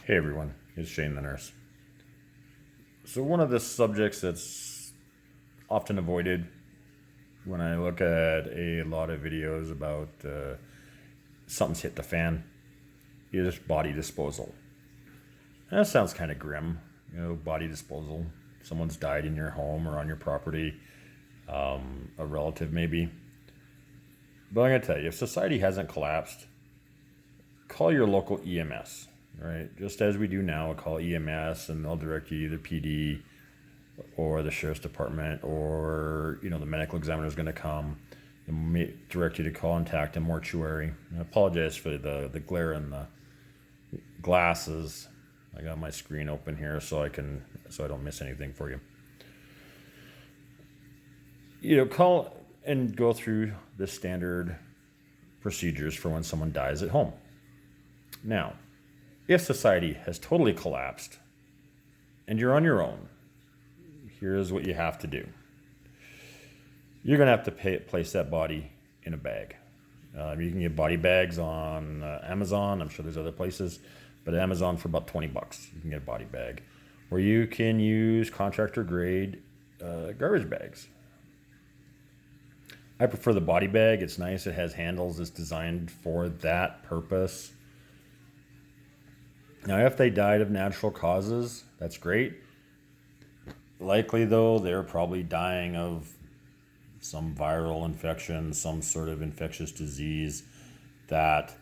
Hey everyone, it's Shane the nurse. So one of the subjects that's often avoided when I look at a lot of videos about something's hit the fan is body disposal. And that sounds kind of grim, body disposal. Someone's died in your home or on your property, a relative maybe. But I'm going to tell you, if society hasn't collapsed, call your local EMS. Right, just as we do now, we'll call EMS and they'll direct you to either PD or the sheriff's department, or the medical examiner is going to come and may direct you to contact a mortuary. I apologize for the glare in the glasses. I got my screen open here so I don't miss anything for you. Call and go through the standard procedures for when someone dies at home. Now, if society has totally collapsed and you're on your own, here's what you have to do. You're going to have to place that body in a bag. You can get body bags on Amazon. I'm sure there's other places, but Amazon for about $20, you can get a body bag. Or you can use contractor grade garbage bags. I prefer the body bag. It's nice. It has handles. It's designed for that purpose. Now, if they died of natural causes, that's great. Likely, though, they're probably dying of some viral infection, some sort of infectious disease that,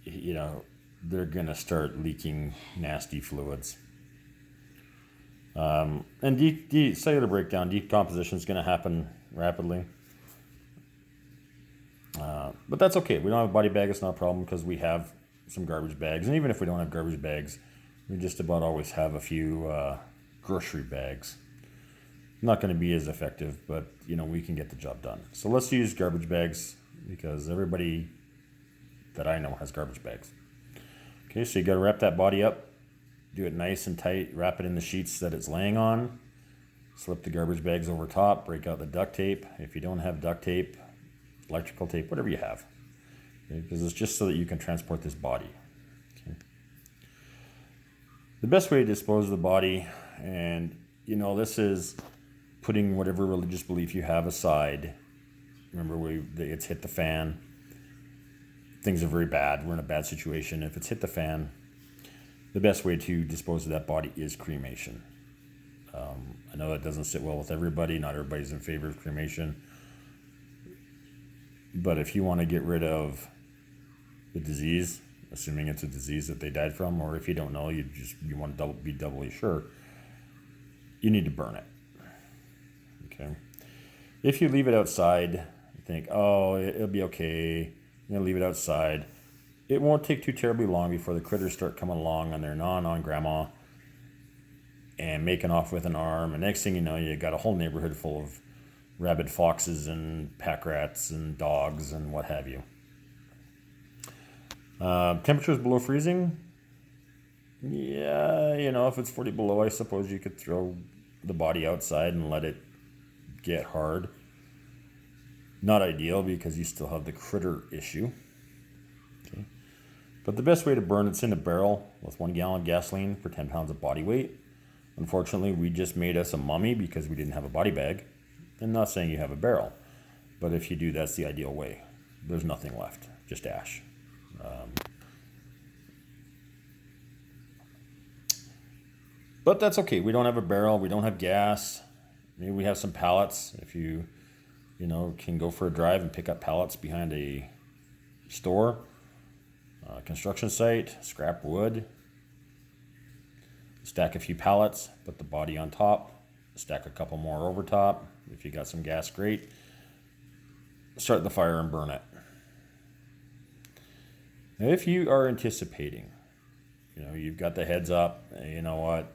they're going to start leaking nasty fluids. And cellular breakdown, decomposition is going to happen rapidly. But that's okay. We don't have a body bag. It's not a problem because we have some garbage bags. And even if we don't have garbage bags, we just about always have a few grocery bags. Not going to be as effective, but we can get the job done. So let's use garbage bags because everybody that I know has garbage bags. Okay, so you got to wrap that body up, do it nice and tight, wrap it in the sheets that it's laying on, slip the garbage bags over top, break out the duct tape. If you don't have duct tape, electrical tape, whatever you have. Because it's just so that you can transport this body. Okay. The best way to dispose of the body, and this is putting whatever religious belief you have aside. Remember, it's hit the fan. Things are very bad. We're in a bad situation. If it's hit the fan, the best way to dispose of that body is cremation. I know that doesn't sit well with everybody. Not everybody's in favor of cremation. But if you want to get rid of the disease, assuming it's a disease that they died from, or if you don't know, you want to be doubly sure, you need to burn it. Okay. If you leave it outside, you think, oh, it'll be okay. You're gonna leave it outside. It won't take too terribly long before the critters start coming along on their on grandma and making off with an arm. And next thing you know, you got a whole neighborhood full of rabid foxes and pack rats and dogs and what have you. Temperatures below freezing. Yeah, if it's 40 below, I suppose you could throw the body outside and let it get hard. Not ideal because you still have the critter issue. Okay. But the best way to burn it's in a barrel with 1 gallon of gasoline for 10 pounds of body weight. Unfortunately, we just made us a mummy because we didn't have a body bag. I'm not saying you have a barrel, but if you do, that's the ideal way. There's nothing left, just ash. But that's okay. We don't have a barrel. We don't have gas. Maybe we have some pallets. If you can go for a drive and pick up pallets behind a store, construction site, scrap wood, stack a few pallets, put the body on top, stack a couple more over top. If you got some gas, great. Start the fire and burn it. Now, if you are anticipating, you've got the heads up, you know what,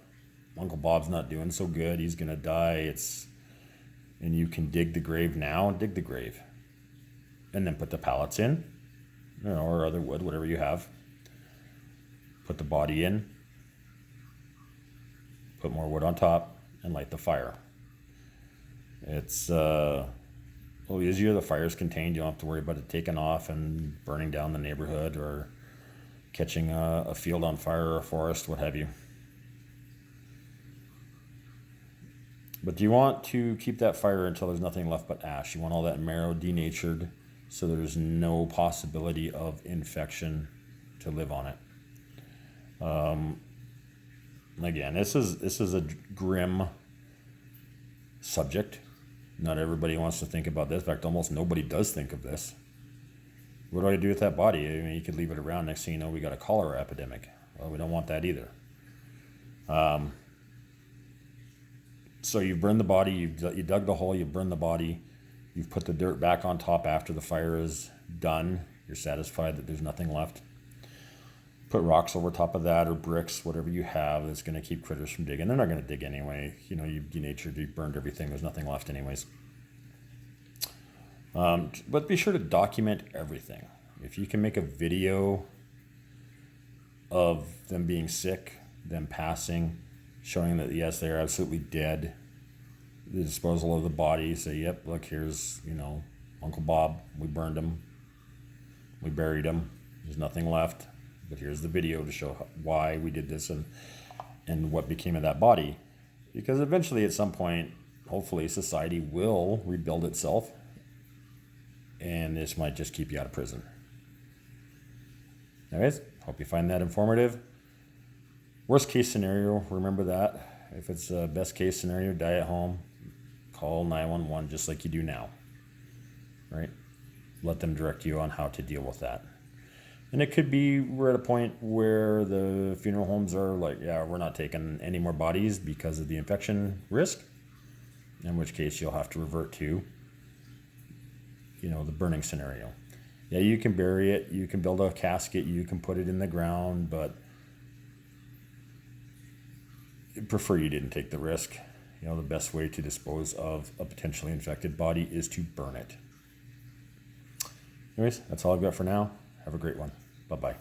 Uncle Bob's not doing so good, he's going to die, and you can dig the grave now, dig the grave. And then put the pallets in, or other wood, whatever you have. Put the body in, put more wood on top, and light the fire. It's Well, easier. The fire's contained. You don't have to worry about it taking off and burning down the neighborhood or catching a field on fire or a forest, what have you. But do you want to keep that fire until there's nothing left but ash? You want all that marrow denatured so there's no possibility of infection to live on it. Again, this is a grim subject. Not everybody wants to think about this. In fact, almost nobody does think of this. What do I do with that body? I mean, you could leave it around. Next thing you know, we got a cholera epidemic. Well, we don't want that either. So you've burned the body, you dug the hole, you've burned the body, you've put the dirt back on top after the fire is done. You're satisfied that there's nothing left. Put rocks over top of that or bricks, whatever you have that's going to keep critters from digging. They're not going to dig anyway. You know, you've denatured, you've burned everything. There's nothing left anyways. But be sure to document everything. If you can make a video of them being sick, them passing, showing that yes, they're absolutely dead, the disposal of the body, say, yep, look, here's, you know, Uncle Bob, we burned him, we buried him, there's nothing left, but here's the video to show why we did this and what became of that body. Because eventually at some point, hopefully society will rebuild itself, and this might just keep you out of prison. Anyways, hope you find that informative. Worst case scenario, remember that. If it's a best case scenario, die at home, call 911 just like you do now, right? Let them direct you on how to deal with that. And it could be we're at a point where the funeral homes are like, yeah, we're not taking any more bodies because of the infection risk, in which case you'll have to revert to, you know, the burning scenario. Yeah, you can bury it, you can build a casket, you can put it in the ground, but I'd prefer you didn't take the risk. You know, the best way to dispose of a potentially infected body is to burn it. Anyways, that's all I've got for now. Have a great one. Bye-bye.